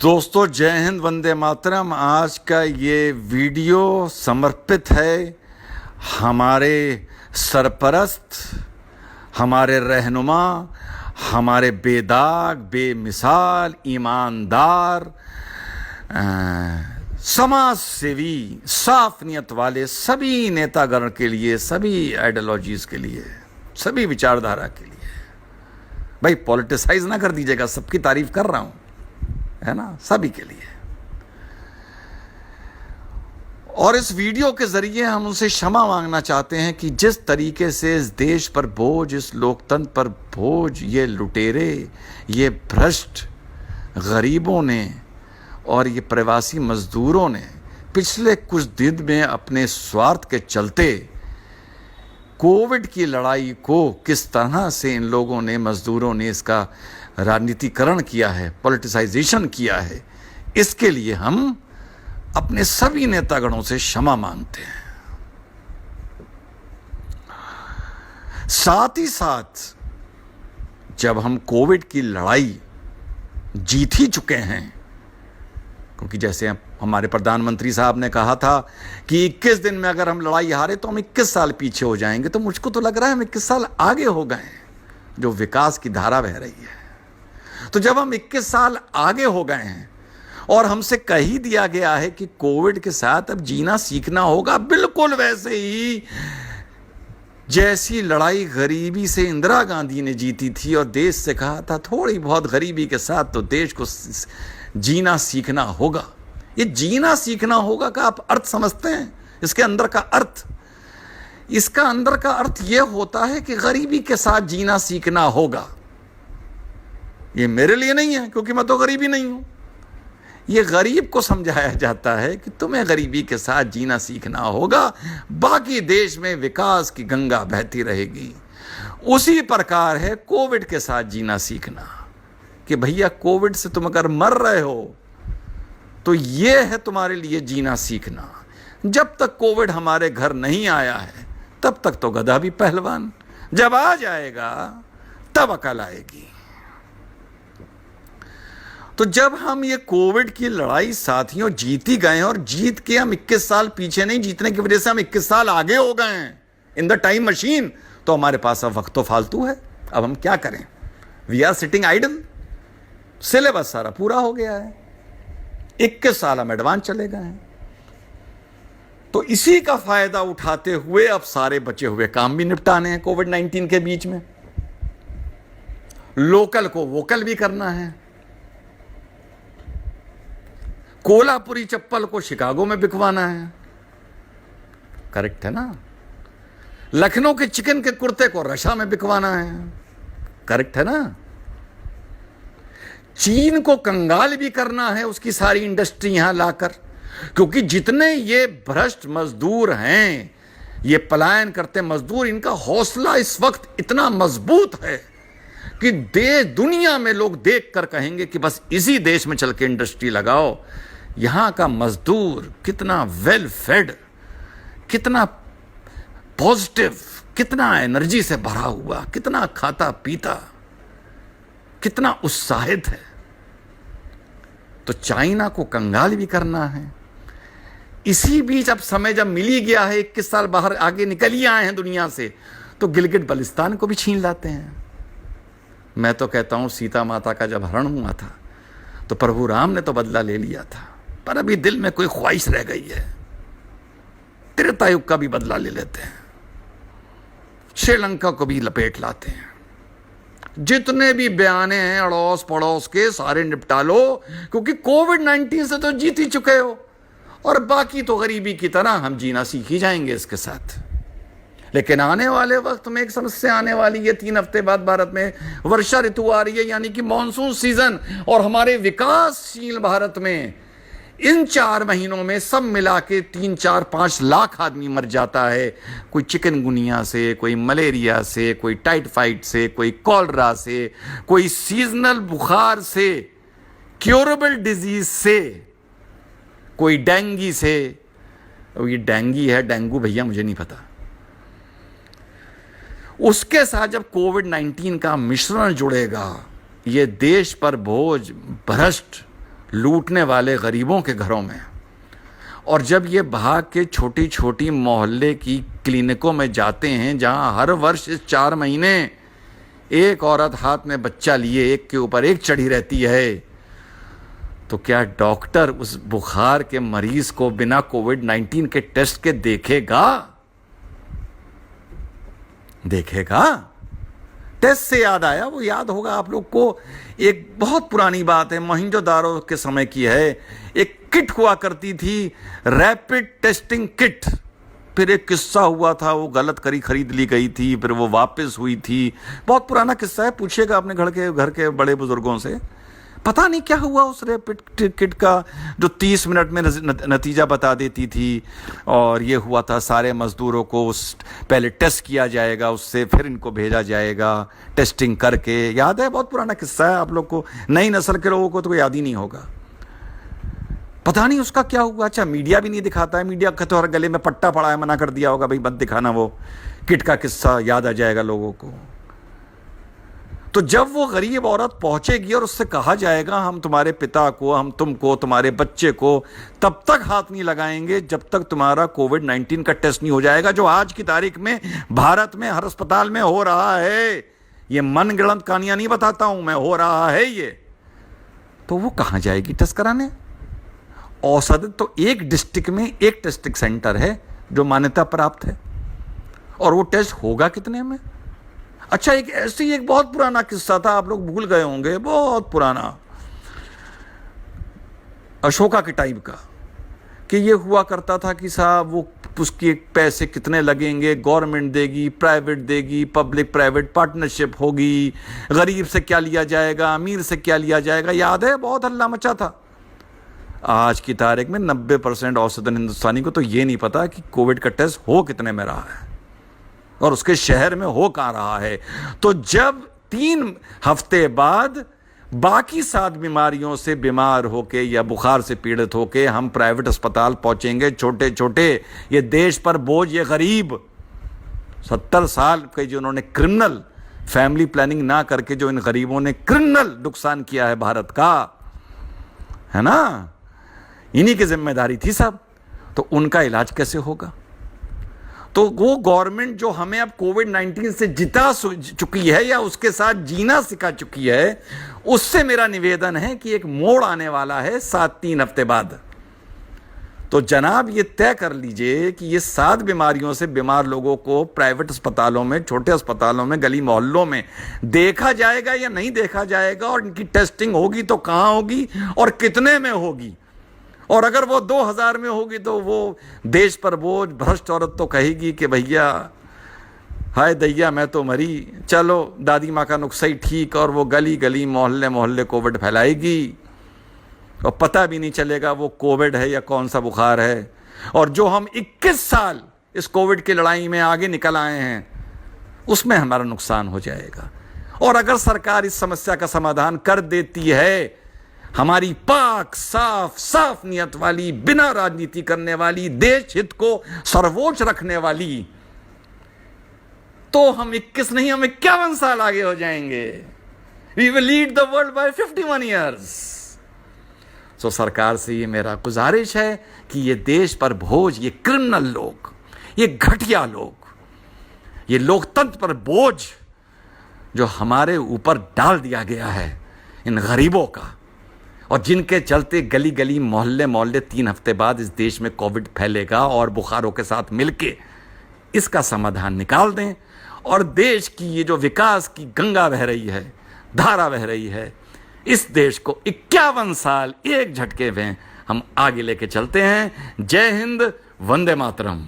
दोस्तों, जय हिंद, वंदे मातरम। आज का ये वीडियो समर्पित है हमारे सरपरस्त, हमारे रहनुमा, हमारे बेदाग, बेमिसाल, ईमानदार, समाज सेवी, साफ नियत वाले सभी नेतागण के लिए, सभी आइडियोलॉजीज के लिए, सभी विचारधारा के लिए। भाई पॉलिटिसाइज ना कर दीजिएगा, सबकी तारीफ कर रहा हूं, है ना, सभी के लिए। और इस वीडियो के जरिए हम उनसे क्षमा मांगना चाहते हैं कि जिस तरीके से इस देश पर बोझ, इस लोकतंत्र पर बोझ ये लुटेरे, ये भ्रष्ट गरीबों ने और ये प्रवासी मजदूरों ने पिछले कुछ दिन में अपने स्वार्थ के चलते कोविड की लड़ाई को किस तरह से इन लोगों ने, मजदूरों ने इसका राजनीतिकरण किया है, पॉलिटिसाइजेशन किया है, इसके लिए हम अपने सभी नेतागणों से क्षमा मांगते हैं। साथ ही साथ जब हम कोविड की लड़ाई जीत ही चुके हैं, क्योंकि जैसे हमारे प्रधानमंत्री साहब ने कहा था कि 21 दिन में अगर हम लड़ाई हारे तो हम 21 साल पीछे हो जाएंगे, तो मुझको तो लग रहा है हम 21 साल आगे हो गए हैं, जो विकास की धारा बह रही है। तो जब हम 21 साल आगे हो गए हैं और हमसे कह ही दिया गया है कि कोविड के साथ अब जीना सीखना होगा, बिल्कुल वैसे ही जैसी लड़ाई गरीबी से इंदिरा गांधी ने जीती थी और देश से कहा था थोड़ी बहुत गरीबी के साथ तो देश को जीना सीखना होगा। ये जीना सीखना होगा का आप अर्थ समझते हैं? इसके अंदर का अर्थ, इसका अंदर का अर्थ यह होता है कि गरीबी के साथ जीना सीखना होगा। ये मेरे लिए नहीं है, क्योंकि मैं तो गरीबी नहीं हूं। ये गरीब को समझाया जाता है कि तुम्हें गरीबी के साथ जीना सीखना होगा, बाकी देश में विकास की गंगा बहती रहेगी। उसी प्रकार है कोविड के साथ जीना सीखना, कि भैया कोविड से तुम अगर मर रहे हो तो ये है तुम्हारे लिए जीना सीखना। जब तक कोविड हमारे घर नहीं आया है तब तक तो गधा भी पहलवान, जब आ जाएगा तब अकल आएगी। तो जब हम ये कोविड की लड़ाई साथियों जीत ही गए हैं, और जीत के हम 21 साल पीछे नहीं, जीतने की वजह से हम 21 साल आगे हो गए हैं इन द टाइम मशीन, तो हमारे पास अब वक्त तो फालतू है। अब हम क्या करें? We are sitting idle. Syllabus सारा पूरा हो गया है, 21 साल हम एडवांस चले गए हैं। तो इसी का फायदा उठाते हुए अब सारे बचे हुए काम भी निपटाने हैं कोविड 19 के बीच में। लोकल को वोकल भी करना है, कोल्हापुरी चप्पल को शिकागो में बिकवाना है, करेक्ट है ना? लखनऊ के चिकन के कुर्ते को रशिया में बिकवाना है, करेक्ट है ना? चीन को कंगाल भी करना है, उसकी सारी इंडस्ट्री यहां लाकर, क्योंकि जितने ये भ्रष्ट मजदूर हैं, ये पलायन करते मजदूर, इनका हौसला इस वक्त इतना मजबूत है कि देश दुनिया में लोग देखकर कहेंगे कि बस इसी देश में चल के इंडस्ट्री लगाओ। यहां का मजदूर कितना वेल फेड, कितना पॉजिटिव, कितना एनर्जी से भरा हुआ, कितना खाता पीता, कितना उत्साहित है। तो चाइना को कंगाल भी करना है। इसी बीच अब समय जब मिल ही गया है, 21 साल बाहर आगे निकल ही आए हैं दुनिया से, तो गिलगिट बल्तिस्तान को भी छीन लाते हैं। मैं तो कहता हूं सीता माता का जब हरण हुआ था तो प्रभु राम ने तो बदला ले लिया था, पर अभी दिल में कोई ख्वाहिश रह गई है, त्रेतायुग का भी बदला ले लेते हैं, श्रीलंका को भी लपेट लाते हैं। जितने भी बयाने हैं अड़ोस पड़ोस के सारे निपटा लो, क्योंकि कोविड 19 से तो जीत ही चुके हो, और बाकी तो गरीबी की तरह हम जीना सीख ही जाएंगे इसके साथ। लेकिन आने वाले वक्त में एक समस्या आने वाली है। 3 हफ्ते बाद भारत में वर्षा ऋतु आ रही है, यानी कि मॉनसून सीजन, और हमारे विकासशील भारत में इन 4 महीनों में सब मिला के 3, 4, 5 लाख आदमी मर जाता है। कोई चिकनगुनिया से, कोई मलेरिया से, कोई टाइफाइड से, कोई कॉलरा से, कोई सीजनल बुखार से, क्योरेबल डिजीज से, कोई डेंगी से। ये डेंगी है, डेंगू भैया मुझे नहीं पता। उसके साथ जब कोविड 19 का मिश्रण जुड़ेगा, ये देश पर बोझ, भ्रष्ट लूटने वाले गरीबों के घरों में। और जब ये भाग के छोटी छोटी मोहल्ले की क्लिनिकों में जाते हैं जहां हर वर्ष इस 4 महीने एक औरत हाथ में बच्चा लिए एक के ऊपर एक चढ़ी रहती है, तो क्या डॉक्टर उस बुखार के मरीज को बिना कोविड-19 के टेस्ट के देखेगा? टेस्ट से याद आया, वो याद होगा आप लोग को, एक बहुत पुरानी बात है, मोहनजोदारो के समय की है। एक किट हुआ करती थी, रैपिड टेस्टिंग किट। फिर एक किस्सा हुआ था, वो गलत खरीद ली गई थी, फिर वो वापस हुई थी। बहुत पुराना किस्सा है, पूछिएगा अपने घर के बड़े बुजुर्गों से। पता नहीं क्या हुआ उस रैपिड किट का, जो 30 मिनट में नतीजा बता देती थी। और ये हुआ था, सारे मजदूरों को पहले टेस्ट किया जाएगा, उससे फिर इनको भेजा जाएगा टेस्टिंग करके। याद है, बहुत पुराना किस्सा है, आप लोग को, नई नस्ल के लोगों को तो याद ही नहीं होगा। पता नहीं उसका क्या हुआ। अच्छा, मीडिया भी नहीं दिखाता है, मीडिया का तो हर गले में पट्टा पड़ा है, मना कर दिया होगा, भाई मत दिखाना, वो किट का किस्सा याद आ जाएगा लोगों को। तो जब वो गरीब औरत पहुंचेगी और उससे कहा जाएगा हम तुम्हारे पिता को, हम तुमको, तुम्हारे बच्चे को तब तक हाथ नहीं लगाएंगे जब तक तुम्हारा कोविड-19 का टेस्ट नहीं हो जाएगा, जो आज की तारीख में भारत में हर अस्पताल में हो रहा है। ये मनगढ़ंत कहानियां नहीं बताता हूं मैं, हो रहा है ये। तो वो कहां जाएगी टेस्ट कराने? औसत तो एक डिस्ट्रिक्ट में एक टेस्टिंग सेंटर है जो मान्यता प्राप्त है, और वो टेस्ट होगा कितने में? अच्छा, एक बहुत पुराना किस्सा था, आप लोग भूल गए होंगे, बहुत पुराना, अशोका के टाइम का, कि ये हुआ करता था कि साहब वो उसके पैसे कितने लगेंगे, गवर्नमेंट देगी, प्राइवेट देगी, पब्लिक प्राइवेट पार्टनरशिप होगी, गरीब से क्या लिया जाएगा, अमीर से क्या लिया जाएगा। याद है, बहुत हल्ला मचा था। आज की तारीख में 90% औसतन हिंदुस्तानी को तो ये नहीं पता कि कोविड का टेस्ट हो कितने में रहा है और उसके शहर में हो कहां रहा है। तो जब 3 हफ्ते बाद बाकी 7 बीमारियों से बीमार होके या बुखार से पीड़ित होके हम प्राइवेट अस्पताल पहुंचेंगे, छोटे छोटे, ये देश पर बोझ, ये गरीब 70 साल के जिन्होंने क्रिमिनल फैमिली प्लानिंग ना करके जो इन गरीबों ने क्रिमिनल नुकसान किया है भारत का, है ना, इन्हीं की जिम्मेदारी थी सब। तो उनका इलाज कैसे होगा? तो वो गवर्नमेंट जो हमें अब कोविड-19 से जिता चुकी है या उसके साथ जीना सिखा चुकी है, उससे मेरा निवेदन है कि एक मोड़ आने वाला है 3 हफ्ते बाद। तो जनाब ये तय कर लीजिए कि ये 7 बीमारियों से बीमार लोगों को प्राइवेट अस्पतालों में, छोटे अस्पतालों में, गली मोहल्लों में देखा जाएगा या नहीं देखा जाएगा, और इनकी टेस्टिंग होगी तो कहां होगी और कितने में होगी। और अगर वो 2000 में होगी तो वो देश पर बोझ, भ्रष्ट औरत तो कहेगी कि भैया हाय दैया मैं तो मरी, चलो दादी माँ का नुस्खा ही ठीक, और वो गली गली मोहल्ले मोहल्ले कोविड फैलाएगी और पता भी नहीं चलेगा वो कोविड है या कौन सा बुखार है। और जो हम 21 साल इस कोविड की लड़ाई में आगे निकल आए हैं उसमें हमारा नुकसान हो जाएगा। और अगर सरकार इस समस्या का समाधान कर देती है, हमारी पाक साफ नियत वाली, बिना राजनीति करने वाली, देश हित को सर्वोच्च रखने वाली, तो हम 21 नहीं, हम 51 साल आगे हो जाएंगे। We will lead the world by 51 years. So सरकार से ये मेरा गुजारिश है कि ये देश पर बोझ, ये क्रिमिनल लोग, ये घटिया लोग, ये लोकतंत्र पर बोझ जो हमारे ऊपर डाल दिया गया है इन गरीबों का, और जिनके चलते गली गली मोहल्ले मोहल्ले 3 हफ्ते बाद इस देश में कोविड फैलेगा और बुखारों के साथ मिलके, इसका समाधान निकाल दें। और देश की ये जो विकास की गंगा बह रही है, धारा बह रही है, इस देश को 51 साल एक झटके में हम आगे लेके चलते हैं। जय हिंद, वंदे मातरम।